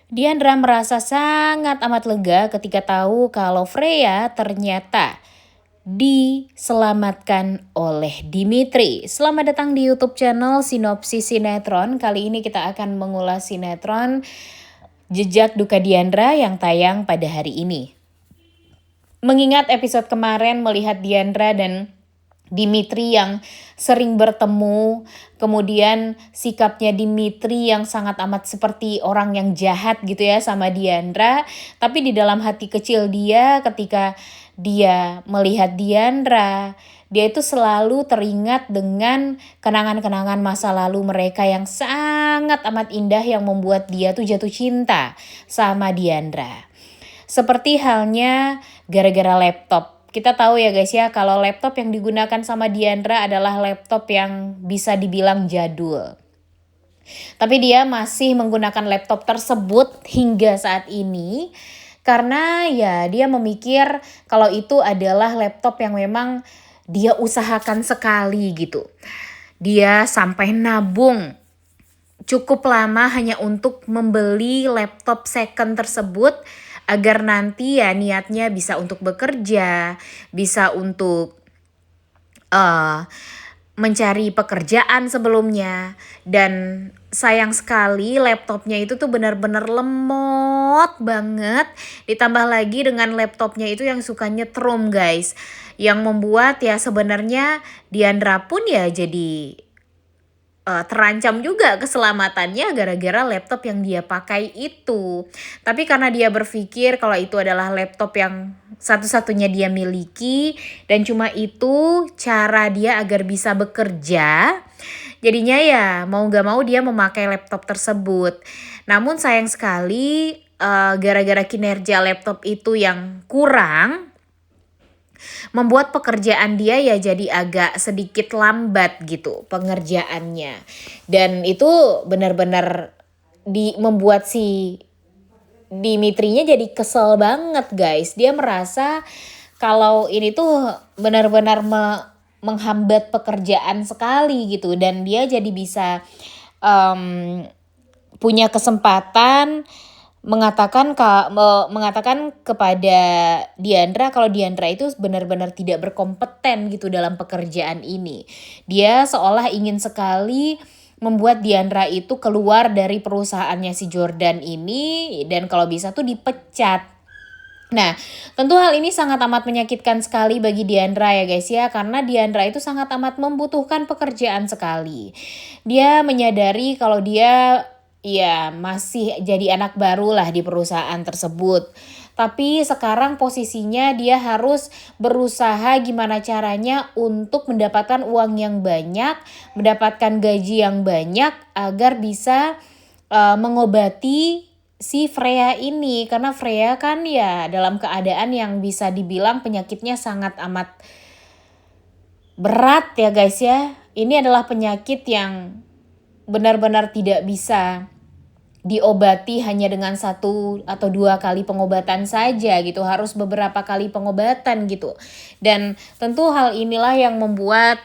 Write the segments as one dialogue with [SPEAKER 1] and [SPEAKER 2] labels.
[SPEAKER 1] Diandra merasa sangat amat lega ketika tahu kalau Freya ternyata diselamatkan oleh Dimitri. Selamat datang di YouTube channel Sinopsis Sinetron. Kali ini kita akan mengulas sinetron Jejak Duka Diandra yang tayang pada hari ini. Mengingat episode kemarin melihat Diandra dan Dimitri yang sering bertemu, kemudian sikapnya Dimitri yang sangat amat seperti orang yang jahat gitu ya sama Diandra, tapi di dalam hati kecil dia ketika dia melihat Diandra, dia itu selalu teringat dengan kenangan-kenangan masa lalu mereka yang sangat amat indah yang membuat dia tuh jatuh cinta sama Diandra. Seperti halnya gara-gara laptop. Kita tahu ya guys ya, kalau laptop yang digunakan sama Diandra adalah laptop yang bisa dibilang jadul. Tapi dia masih menggunakan laptop tersebut hingga saat ini karena ya dia memikir kalau itu adalah laptop yang memang dia usahakan sekali gitu. Dia sampai nabung cukup lama hanya untuk membeli laptop second tersebut agar nanti ya niatnya bisa untuk bekerja, bisa untuk mencari pekerjaan sebelumnya. Dan sayang sekali laptopnya itu tuh benar-benar lemot banget. Ditambah lagi dengan laptopnya itu yang suka nyetrum guys. Yang membuat ya sebenarnya Diandra pun ya jadi terancam juga keselamatannya gara-gara laptop yang dia pakai itu. Tapi karena dia berpikir kalau itu adalah laptop yang satu-satunya dia miliki dan cuma itu cara dia agar bisa bekerja, jadinya ya mau gak mau dia memakai laptop tersebut. Namun sayang sekali gara-gara kinerja laptop itu yang kurang, membuat pekerjaan dia ya jadi agak sedikit lambat gitu pengerjaannya. Dan itu benar-benar membuat si Dimitrinya jadi kesel banget guys. Dia merasa kalau ini tuh benar-benar menghambat pekerjaan sekali gitu. Dan dia jadi bisa punya kesempatan mengatakan kepada Diandra kalau Diandra itu benar-benar tidak berkompeten gitu dalam pekerjaan ini. Dia seolah ingin sekali membuat Diandra itu keluar dari perusahaannya si Jordan ini dan kalau bisa tuh dipecat. Nah, tentu hal ini sangat amat menyakitkan sekali bagi Diandra ya guys ya, karena Diandra itu sangat amat membutuhkan pekerjaan sekali. Dia menyadari kalau dia ya masih jadi anak baru lah di perusahaan tersebut. Tapi sekarang posisinya dia harus berusaha gimana caranya untuk mendapatkan uang yang banyak, mendapatkan gaji yang banyak agar bisa mengobati si Freya ini. Karena Freya kan ya dalam keadaan yang bisa dibilang penyakitnya sangat amat berat ya guys ya. Ini adalah penyakit yang benar-benar tidak bisa diobati hanya dengan 1 atau 2 kali pengobatan saja gitu, harus beberapa kali pengobatan gitu. Dan tentu hal inilah yang membuat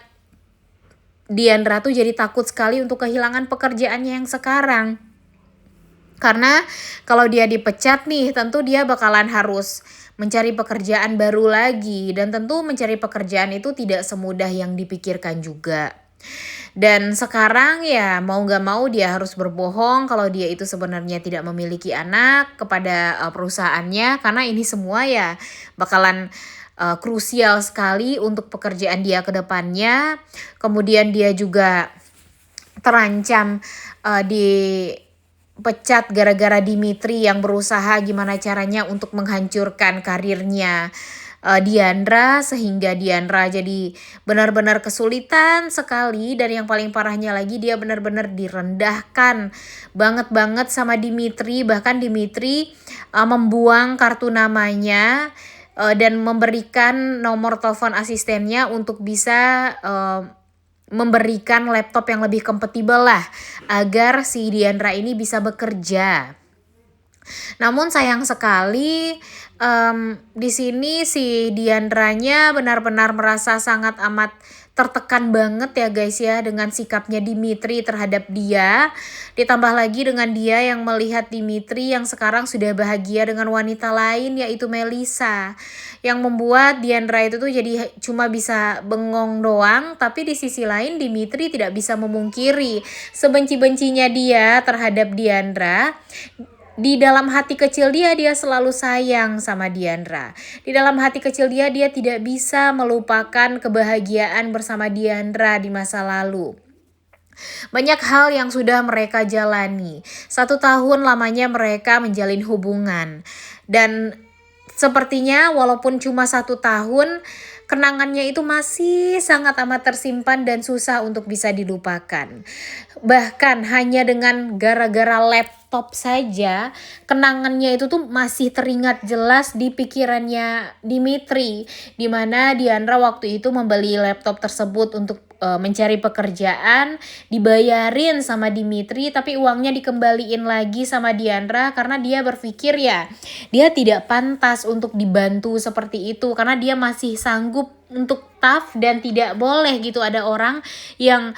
[SPEAKER 1] Diandra tuh jadi takut sekali untuk kehilangan pekerjaannya yang sekarang. Karena kalau dia dipecat nih, tentu dia bakalan harus mencari pekerjaan baru lagi. Dan tentu mencari pekerjaan itu tidak semudah yang dipikirkan juga. Dan sekarang ya mau gak mau dia harus berbohong kalau dia itu sebenarnya tidak memiliki anak kepada perusahaannya. Karena ini semua ya bakalan krusial sekali untuk pekerjaan dia ke depannya. Kemudian dia juga terancam dipecat gara-gara Dimitri yang berusaha gimana caranya untuk menghancurkan karirnya Diandra, sehingga Diandra jadi benar-benar kesulitan sekali. Dan yang paling parahnya lagi dia benar-benar direndahkan banget sama Dimitri. Bahkan Dimitri membuang kartu namanya dan memberikan nomor telepon asistennya untuk bisa memberikan laptop yang lebih kompatibel lah agar si Diandra ini bisa bekerja. Namun sayang sekali di sini si Diandranya benar-benar merasa sangat amat tertekan banget ya guys ya dengan sikapnya Dimitri terhadap dia. Ditambah lagi dengan dia yang melihat Dimitri yang sekarang sudah bahagia dengan wanita lain yaitu Melisa. Yang membuat Diandra itu tuh jadi cuma bisa bengong doang, tapi di sisi lain Dimitri tidak bisa memungkiri sebenci-bencinya dia terhadap Diandra. Di dalam hati kecil dia selalu sayang sama Diandra. Di dalam hati kecil dia tidak bisa melupakan kebahagiaan bersama Diandra di masa lalu. Banyak hal yang sudah mereka jalani. 1 tahun lamanya mereka menjalin hubungan. Dan sepertinya walaupun cuma 1 tahun, kenangannya itu masih sangat amat tersimpan dan susah untuk bisa dilupakan. Bahkan hanya dengan gara-gara laptop saja, kenangannya itu tuh masih teringat jelas di pikirannya Dimitri. Dimana Diandra waktu itu membeli laptop tersebut untuk mencari pekerjaan, dibayarin sama Dimitri, tapi uangnya dikembaliin lagi sama Diandra karena dia berpikir ya, dia tidak pantas untuk dibantu seperti itu karena dia masih sanggup untuk tough dan tidak boleh gitu ada orang yang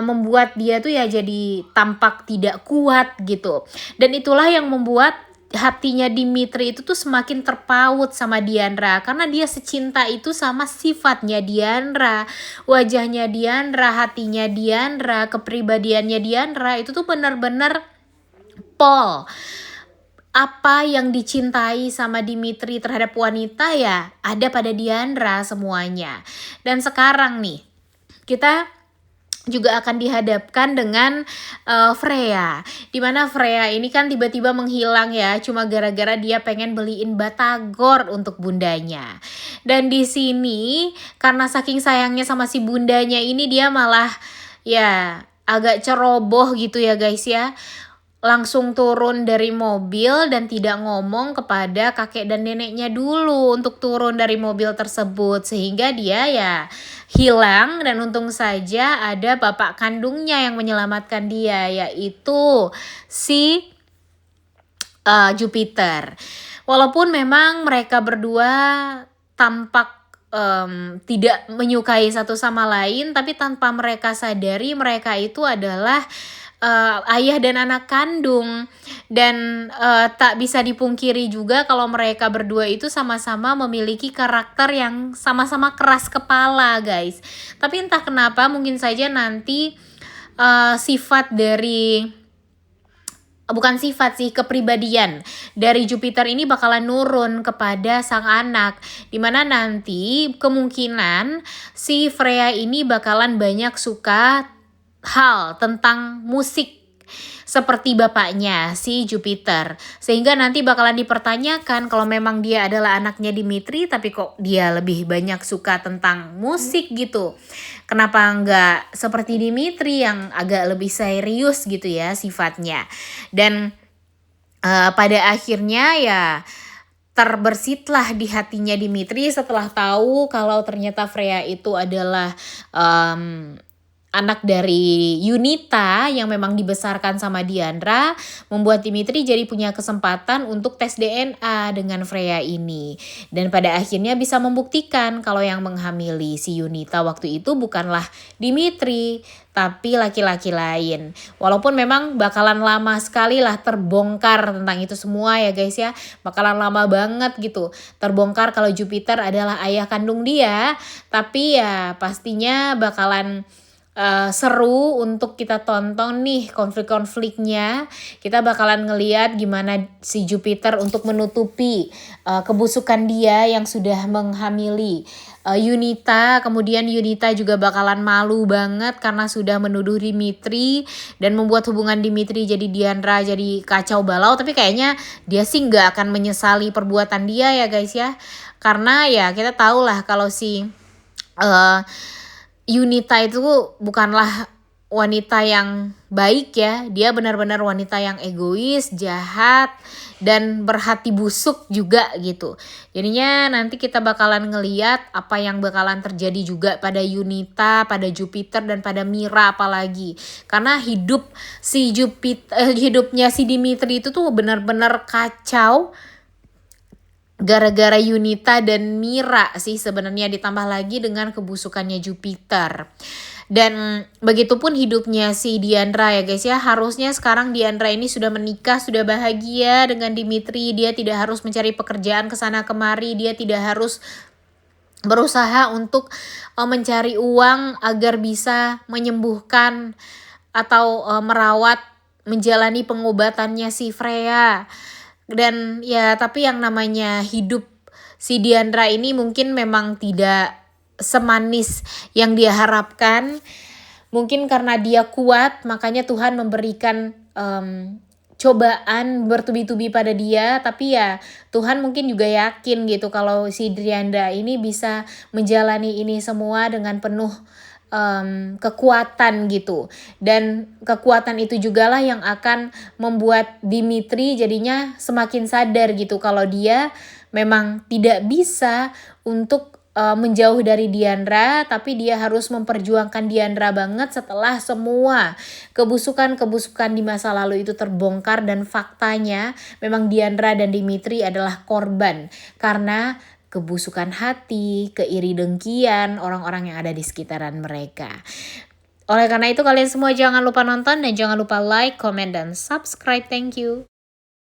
[SPEAKER 1] membuat dia tuh ya jadi tampak tidak kuat gitu. Dan itulah yang membuat hatinya Dimitri itu tuh semakin terpaut sama Diandra karena dia secinta itu sama sifatnya Diandra, wajahnya Diandra, hatinya Diandra, kepribadiannya Diandra itu tuh benar-benar pol. Apa yang dicintai sama Dimitri terhadap wanita ya ada pada Diandra semuanya. Dan sekarang nih kita juga akan dihadapkan dengan Freya. Dimana Freya ini kan tiba-tiba menghilang ya, cuma gara-gara dia pengen beliin batagor untuk bundanya. Dan di sini karena saking sayangnya sama si bundanya ini dia malah ya agak ceroboh gitu ya guys ya. Langsung turun dari mobil dan tidak ngomong kepada kakek dan neneknya dulu untuk turun dari mobil tersebut, sehingga dia ya hilang. Dan untung saja ada bapak kandungnya yang menyelamatkan dia, yaitu si Jupiter. Walaupun memang mereka berdua tampak tidak menyukai satu sama lain, tapi tanpa mereka sadari mereka itu adalah ayah dan anak kandung. Dan tak bisa dipungkiri juga kalau mereka berdua itu sama-sama memiliki karakter yang sama-sama keras kepala guys. Tapi entah kenapa mungkin saja nanti sifat dari bukan sifat sih, kepribadian dari Jupiter ini bakalan nurun kepada sang anak, dimana nanti kemungkinan si Freya ini bakalan banyak suka hal tentang musik seperti bapaknya si Jupiter, sehingga nanti bakalan dipertanyakan kalau memang dia adalah anaknya Dimitri tapi kok dia lebih banyak suka tentang musik gitu, kenapa enggak seperti Dimitri yang agak lebih serius gitu ya sifatnya. Dan pada akhirnya ya terbersitlah di hatinya Dimitri setelah tahu kalau ternyata Freya itu adalah anak dari Yunita yang memang dibesarkan sama Diandra, membuat Dimitri jadi punya kesempatan untuk tes DNA dengan Freya ini. Dan pada akhirnya bisa membuktikan kalau yang menghamili si Yunita waktu itu bukanlah Dimitri, tapi laki-laki lain. Walaupun memang bakalan lama sekali lah terbongkar tentang itu semua ya guys ya. Bakalan lama banget gitu terbongkar kalau Jupiter adalah ayah kandung dia. Tapi ya pastinya bakalan seru untuk kita tonton nih konflik-konfliknya. Kita bakalan ngeliat gimana si Jupiter untuk menutupi kebusukan dia yang sudah menghamili Yunita. Kemudian Yunita juga bakalan malu banget karena sudah menuduh Dimitri dan membuat hubungan Dimitri jadi Diandra jadi kacau balau. Tapi kayaknya dia sih nggak akan menyesali perbuatan dia ya guys ya, karena ya kita tahu lah kalau si Yunita itu bukanlah wanita yang baik ya. Dia benar-benar wanita yang egois, jahat, dan berhati busuk juga gitu. Jadinya nanti kita bakalan ngeliat apa yang bakalan terjadi juga pada Yunita, pada Jupiter, dan pada Mira apalagi. Karena hidupnya si Dimitri itu tuh benar-benar kacau. gara-gara Yunita dan Mira sih sebenarnya, ditambah lagi dengan kebusukannya Jupiter. Dan begitupun hidupnya si Diandra ya guys ya, harusnya sekarang Diandra ini sudah menikah, sudah bahagia dengan Dimitri, dia tidak harus mencari pekerjaan ke sana kemari, dia tidak harus berusaha untuk mencari uang agar bisa menyembuhkan atau merawat, menjalani pengobatannya si Freya. Dan ya tapi yang namanya hidup si Diandra ini mungkin memang tidak semanis yang dia harapkan. Mungkin karena dia kuat, makanya Tuhan memberikan cobaan bertubi-tubi pada dia. Tapi ya Tuhan mungkin juga yakin gitu kalau si Diandra ini bisa menjalani ini semua dengan penuh kekuatan gitu. Dan kekuatan itu jugalah yang akan membuat Dimitri jadinya semakin sadar gitu kalau dia memang tidak bisa untuk menjauh dari Diandra, tapi dia harus memperjuangkan Diandra banget setelah semua kebusukan-kebusukan di masa lalu itu terbongkar. Dan faktanya memang Diandra dan Dimitri adalah korban karena kebusukan hati, keiri dengkian orang-orang yang ada di sekitaran mereka. Oleh karena itu kalian semua jangan lupa nonton dan jangan lupa like, comment, dan subscribe. Thank you.